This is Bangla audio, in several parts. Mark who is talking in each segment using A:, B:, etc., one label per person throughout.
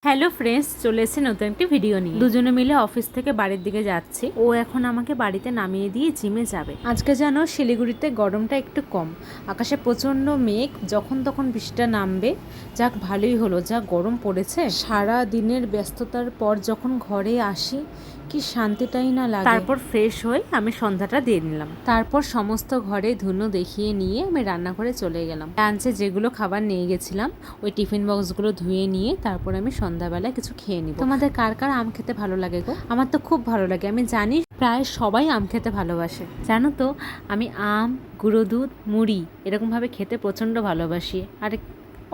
A: হ্যালো ফ্রেন্ডস, চলে এসেছি নতুন একটি ভিডিও নিয়ে। দুজনে মিলে অফিস থেকে বাড়ির দিকে যাচ্ছি। ও এখন আমাকে বাড়িতে নামিয়ে দিয়ে জিমে যাবে। আজকে যেন শিলিগুড়িতে গরমটা একটু কম, আকাশে প্রচণ্ড মেঘ, যখন তখন বৃষ্টিটা নামবে। যাক, ভালোই হলো, যা গরম পড়েছে। সারা দিনের ব্যস্ততার পর যখন ঘরে আসি, কি শান্তিটাই না লাগে। তারপর ফ্রেশ হয়ে আমি সন্ধ্যাটা দিয়ে নিলাম। তারপর সমস্ত ঘরে ধুনো দেখিয়ে নিয়ে আমি রান্নাঘরে চলে গেলাম। লাঞ্চে যেগুলো খাবার নিয়ে গেছিলাম ওই টিফিন বক্সগুলো ধুয়ে নিয়ে তারপর আমি সন্ধ্যাবেলায় কিছু খেয়ে নিব। তোমাদের কার কার আম খেতে ভালো লাগে গো? আমার তো খুব ভালো লাগে। আমি জানি প্রায় সবাই আম খেতে ভালোবাসে। জানো তো, আমি আম, গুঁড়ো দুধ, মুড়ি এরকমভাবে খেতে প্রচণ্ড ভালোবাসি। আর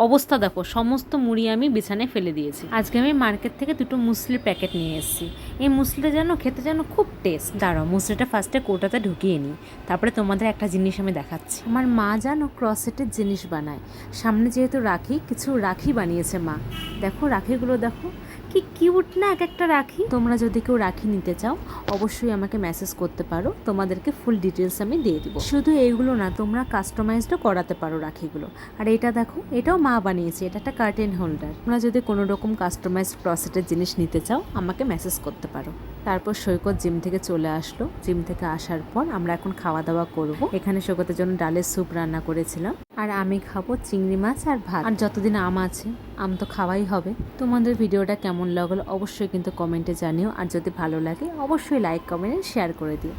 A: অবস্থা দেখো, সমস্ত মুড়ি আমি বিছানায় ফেলে দিয়েছি। আজকে আমি মার্কেট থেকে দুটো মুসলির প্যাকেট নিয়ে এসেছি। এই মুসলিটা যেন খেতে যেন খুব টেস্ট। দাঁড়াও, মুসলিটা ফার্স্টে কৌটাতে ঢুকিয়ে নিই, তারপরে তোমাদের একটা জিনিস আমি দেখাচ্ছি। আমার মা জানো ক্রসেটের জিনিস বানায়। সামনে যেহেতু রাখি, কিছু রাখি বানিয়েছে মা। দেখো রাখিগুলো দেখো, কি কিউট না এক একটা রাখি। তোমরা যদি কেউ রাখি নিতে চাও অবশ্যই আমাকে মেসেজ করতে পারো, তোমাদেরকে ফুল ডিটেলস আমি দিয়ে দিব। শুধু এইগুলো না, তোমরা কাস্টমাইজডও করাতে পারো রাখিগুলো। আর এটা দেখো, এটাও মা বানিয়েছে, এটা একটা কার্টেন হোল্ডার। তোমরা যদি কোনো রকম কাস্টমাইজড ক্রসেটের জিনিস নিতে চাও আমাকে মেসেজ করতে পারো। তারপর সৈকত জিম থেকে চলে আসলো। জিম থেকে আসার পর আমরা এখন খাওয়া দাওয়া করব। এখানে সৈকতের জন্য ডালের স্যুপ রান্না করেছিলাম, আর আমি খাবো চিংড়ি মাছ আর ভাত। আর যতদিন আম আছে, আম তো খাওয়াই হবে। তোমাদের ভিডিওটা কেমন লাগলো অবশ্যই কিন্তু কমেন্টে জানিও, আর যদি ভালো লাগে অবশ্যই লাইক কমেন্ট শেয়ার করে দিও।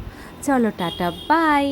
A: চলো টাটা, বাই।